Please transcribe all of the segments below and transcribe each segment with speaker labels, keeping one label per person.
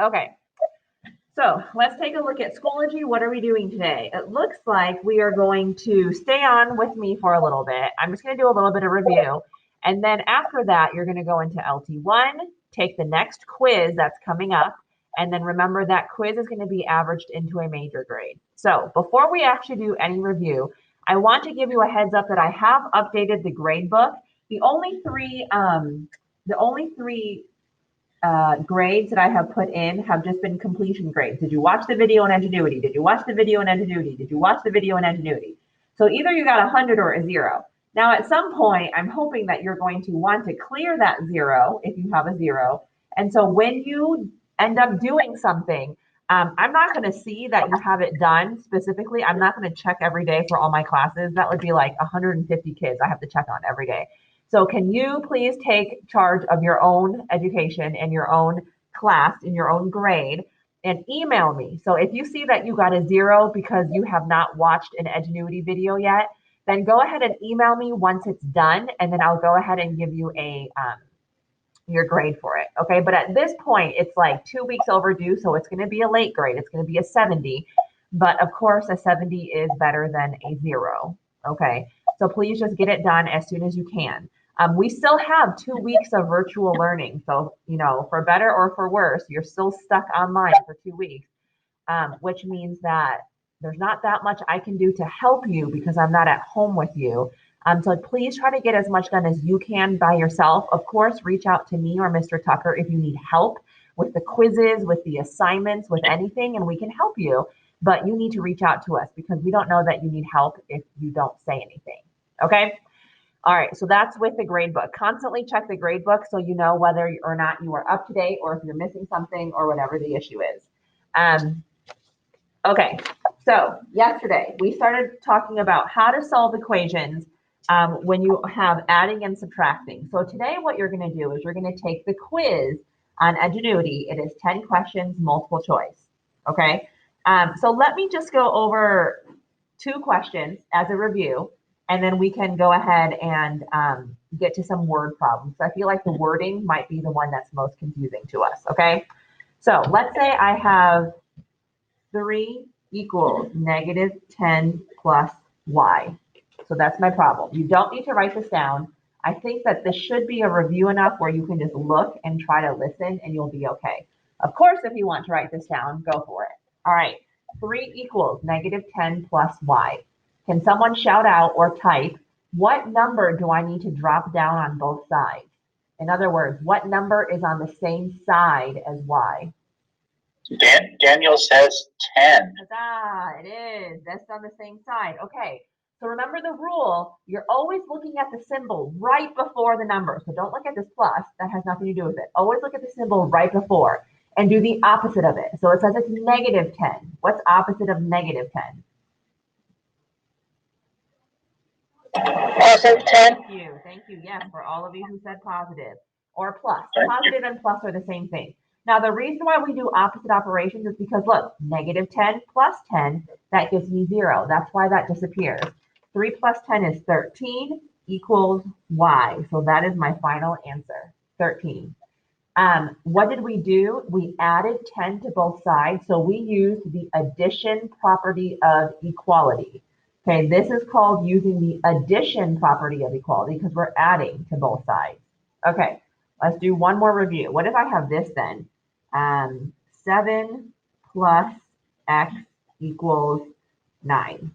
Speaker 1: Okay, so let's take a look at Schoology. What are we doing today? It looks like we are going to stay on with me for a little bit. I'm just going to do a little bit of review. And then after that, you're going to go into LT1, take the next quiz that's coming up. And then remember that quiz is going to be averaged into a major grade. So before we actually do any review, I want to give you a heads up that I have updated the grade book. The only three grades that I have put in have just been completion grades. Did you watch the video on Ingenuity? Did you watch the video on Ingenuity? Did you watch the video on Ingenuity? So either you got 100 or a 0. Now, at some point, I'm hoping that you're going to want to clear that 0 if you have a 0. And so when you end up doing something, I'm not going to see that you have it done specifically. I'm not going to check every day for all my classes. That would be like 150 kids I have to check on every day. So can you please take charge of your own education and your own class and your own grade and email me? So if you see that you got a 0 because you have not watched an Edgenuity video yet, then go ahead and email me once it's done, and then I'll go ahead and give you your grade for it. Okay, but at this point, it's like 2 weeks overdue, so it's going to be a late grade. It's going to be a 70, but of course, a 70 is better than a 0. Okay, so please just get it done as soon as you can. We still have 2 weeks of virtual learning. So, for better or for worse, you're still stuck online for 2 weeks, which means that there's not that much I can do to help you because I'm not at home with you. So please try to get as much done as you can by yourself. Of course, reach out to me or Mr. Tucker if you need help with the quizzes, with the assignments, with anything, and we can help you. But you need to reach out to us because we don't know that you need help if you don't say anything. Okay? All right, so that's with the grade book. Constantly check the grade book so you know whether or not you are up to date or if you're missing something or whatever the issue is. Okay, so yesterday we started talking about how to solve equations when you have adding and subtracting. So today what you're going to do is you're going to take the quiz on Edgenuity. It is 10 questions, multiple choice. Okay, so let me just go over 2 questions as a review. And then we can go ahead and get to some word problems. So I feel like the wording might be the one that's most confusing to us, okay? So let's say I have 3 equals negative 10 plus y. So that's my problem. You don't need to write this down. I think that this should be a review enough where you can just look and try to listen and you'll be okay. Of course, if you want to write this down, go for it. All right, 3 equals negative 10 plus y. Can someone shout out or type, what number do I need to drop down on both sides? In other words, what number is on the same side as y?
Speaker 2: Daniel says 10.
Speaker 1: It is. That's on the same side. Okay. So remember the rule, you're always looking at the symbol right before the number. So don't look at this plus. That has nothing to do with it. Always look at the symbol right before and do the opposite of it. So it says it's negative 10. What's opposite of negative 10?
Speaker 2: Positive 10.
Speaker 1: Thank you. Yes, for all of you who said positive or plus. Positive and plus are the same thing. Now, the reason why we do opposite operations is because, look, negative 10 plus 10, that gives me 0. That's why that disappears. 3 plus 10 is 13 equals y. So that is my final answer, 13. What did we do? We added 10 to both sides. So we used the addition property of equality. Okay, this is called using the addition property of equality because we're adding to both sides. Okay, let's do one more review. What if I have this then? 7 plus x equals 9.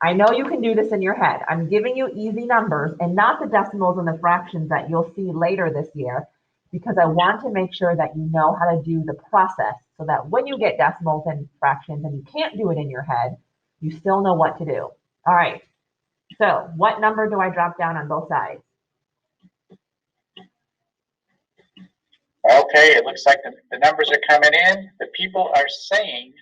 Speaker 1: I know you can do this in your head. I'm giving you easy numbers and not the decimals and the fractions that you'll see later this year because I want to make sure that you know how to do the process so that when you get decimals and fractions and you can't do it in your head, you still know what to do. All right, so what number do I drop down on both sides?
Speaker 2: Okay, it looks like the numbers are coming in. The people are saying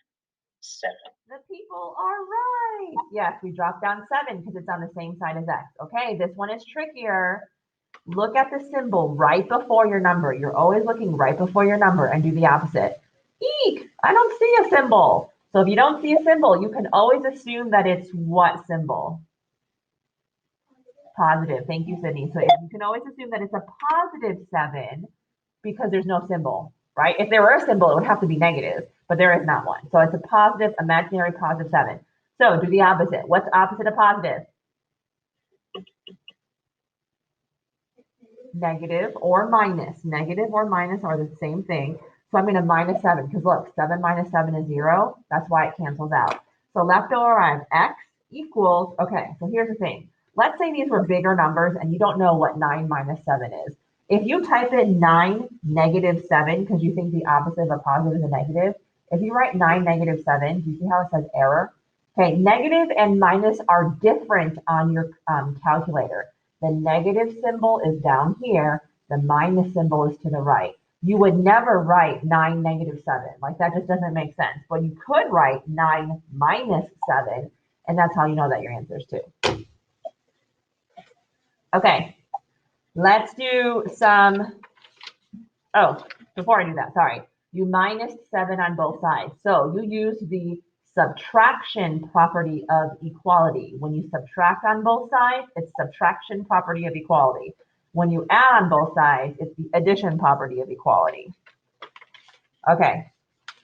Speaker 2: 7.
Speaker 1: The people are right. Yes, we drop down 7 because it's on the same side as x. Okay, this one is trickier. Look at the symbol right before your number. You're always looking right before your number and do the opposite. Eek, I don't see a symbol. So if you don't see a symbol, you can always assume that it's what symbol? Positive. Thank you, Sydney. So you can always assume that it's a positive 7 because there's no symbol. right? If there were a symbol, it would have to be negative, but there is not one. So it's a positive, imaginary positive 7. So do the opposite. What's opposite of positive? Negative or minus. Negative or minus are the same thing. So I'm going to minus 7 because look, 7 minus 7 is 0. That's why it cancels out. So left over, I have x equals, okay, so here's the thing. Let's say these were bigger numbers and you don't know what 9 minus 7 is. If you type in 9 negative 7 because you think the opposite of a positive is a negative, if you write 9 negative 7, do you see how it says error? Okay, negative and minus are different on your calculator. The negative symbol is down here. The minus symbol is to the right. You would never write 9 negative 7. Like that just doesn't make sense. But you could write 9 minus 7, and that's how you know that your answer is 2. Okay, let's do some, oh, before I do that, sorry. You minus 7 on both sides. So you use the subtraction property of equality. When you subtract on both sides, it's subtraction property of equality. When you add on both sides, it's the addition property of equality. Okay,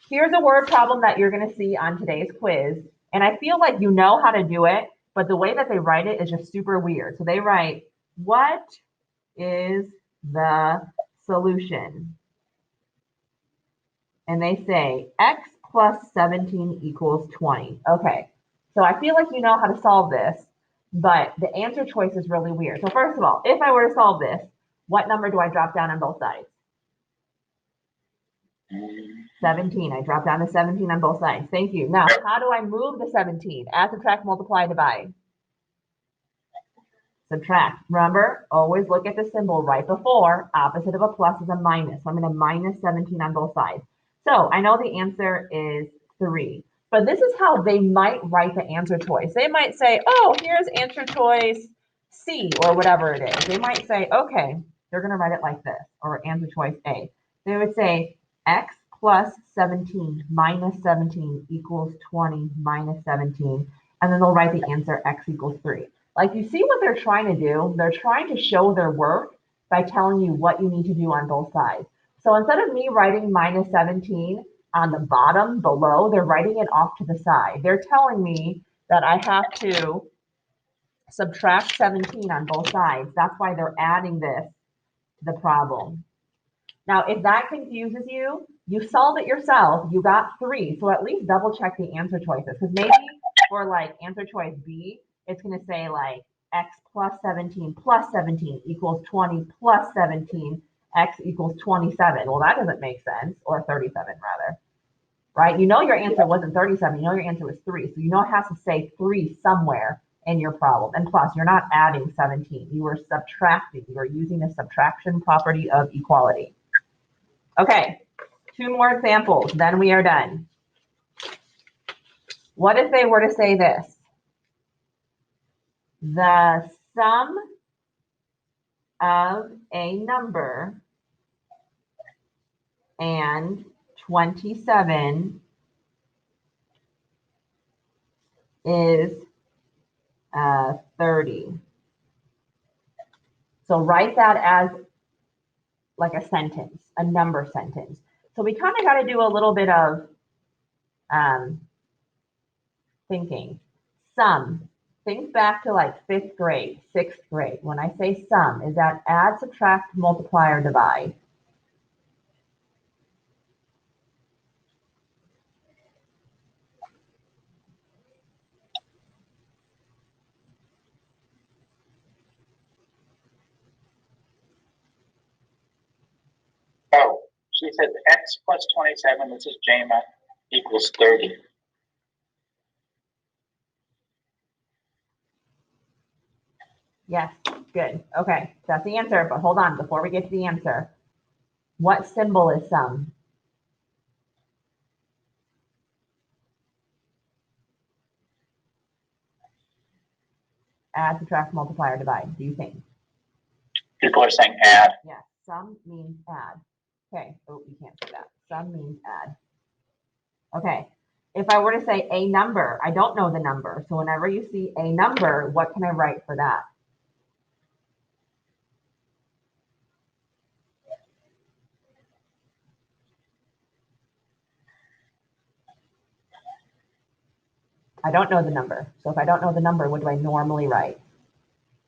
Speaker 1: here's a word problem that you're going to see on today's quiz. And I feel like you know how to do it, but the way that they write it is just super weird. So they write, what is the solution? And they say x plus 17 equals 20. Okay, so I feel like you know how to solve this, but the answer choice is really weird. So first of all, if I were to solve this, what number do I drop down on both sides? 17. I drop down to 17 on both sides. Thank you. Now, how do I move the 17? Add, subtract, multiply, divide. Subtract. Remember, always look at the symbol right before. Opposite of a plus is a minus. So I'm going to minus 17 on both sides. So I know the answer is 3. But this is how they might write the answer choice. They might say, oh, here's answer choice C or whatever it is. They might say, okay, they're going to write it like this, or answer choice A. They would say x plus 17 minus 17 equals 20 minus 17. And then they'll write the answer x equals 3. Like, you see what they're trying to do? They're trying to show their work by telling you what you need to do on both sides. So instead of me writing minus 17 on the bottom below, they're writing it off to the side. They're telling me that I have to subtract 17 on both sides. That's why they're adding this to the problem. Now, if that confuses you, you solve it yourself. You got 3. So at least double check the answer choices. Because maybe for like answer choice B, it's going to say like x plus 17 equals 20 plus 17, x equals 27. Well, that doesn't make sense, or 37 rather, right? You know your answer wasn't 37. You know your answer was 3. So you know it has to say 3 somewhere in your problem. And plus, you're not adding 17. You were subtracting. You are using the subtraction property of equality. Okay, 2 more examples, then we are done. What if they were to say this? The sum of a number and 27 is 30. So write that as like a sentence, a number sentence. So we kind of got to do a little bit of thinking. Sum. Think back to like 5th grade, 6th grade. When I say sum, is that add, subtract, multiply, or divide?
Speaker 2: Oh, she said x plus 27, this is Jama, equals 30.
Speaker 1: Yes, good. Okay, that's the answer. But hold on, before we get to the answer, what symbol is sum? Add, subtract, multiply, or divide, do you think?
Speaker 2: People are saying add.
Speaker 1: Yes, sum means add. Okay, oh, you can't say that. Sum means add. Okay, if I were to say a number, I don't know the number. So whenever you see a number, what can I write for that? I don't know the number. So if I don't know the number, what do I normally write?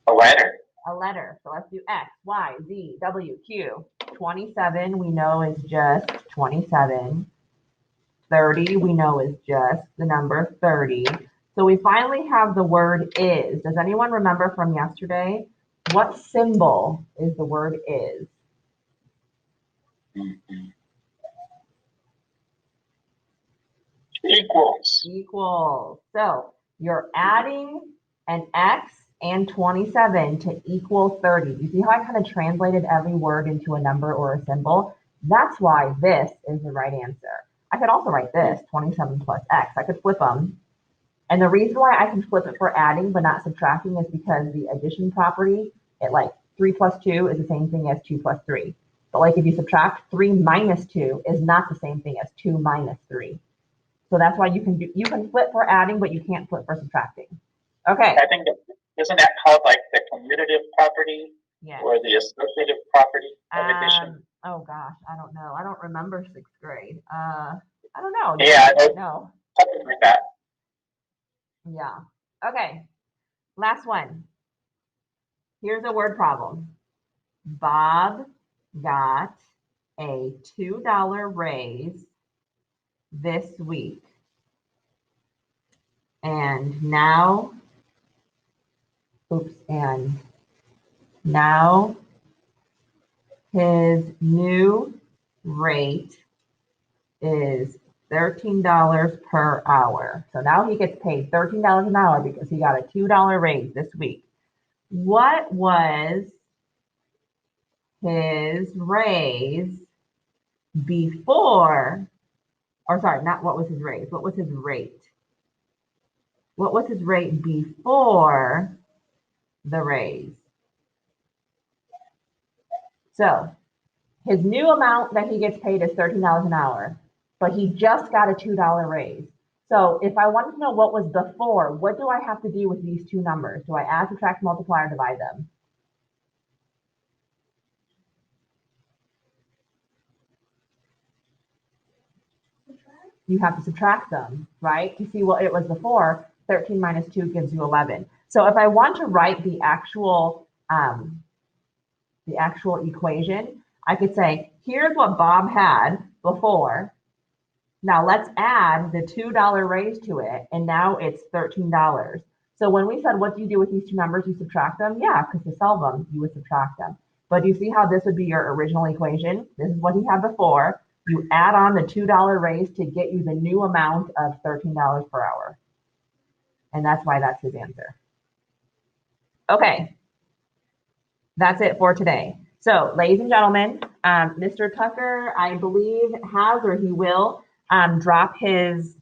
Speaker 2: A letter.
Speaker 1: A letter. So let's do X, Y, Z, W, Q. 27 we know is just 27. 30 we know is just the number 30. So we finally have the word is. Does anyone remember from yesterday? What symbol is the word is?
Speaker 2: Equals.
Speaker 1: Equals. So you're adding an X and 27 to equal 30. You see how I kind of translated every word into a number or a symbol? That's why this is the right answer. I could also write this, 27 plus X. I could flip them. And the reason why I can flip it for adding but not subtracting is because the addition property, it like 3 plus 2 is the same thing as 2 plus 3. But like if you subtract 3 minus 2 is not the same thing as 2 minus 3. So that's why you can flip for adding, but you can't flip for subtracting. Okay.
Speaker 2: I think isn't that called like the commutative property? Yes. Or the associative property of addition?
Speaker 1: Oh gosh, I don't know. I don't remember 6th grade. I don't know.
Speaker 2: Yeah,
Speaker 1: I don't know.
Speaker 2: Something like that.
Speaker 1: Yeah. Okay. Last one. Here's a word problem. Bob got a $2 raise this week. And now, and now his new rate is $13 per hour. So now he gets paid $13 an hour because he got a $2 raise this week. What was his raise before, or sorry, not what was his raise, what was his rate? What was his rate before the raise? So his new amount that he gets paid is $13 an hour, but he just got a $2 raise. So if I wanted to know what was before, what do I have to do with these two numbers? Do I add, subtract, multiply, or divide them? You have to subtract them, right? To see what it was before. 13 minus 2 gives you 11. So if I want to write the actual equation, I could say, here's what Bob had before. Now let's add the $2 raise to it, and now it's $13. So when we said, what do you do with these two numbers? You subtract them? Yeah, because to solve them, you would subtract them. But do you see how this would be your original equation? This is what he had before. You add on the $2 raise to get you the new amount of $13 per hour. And that's why that's his answer. Okay, that's it for today. So ladies and gentlemen, Mr. Tucker, I believe has, or he will, drop his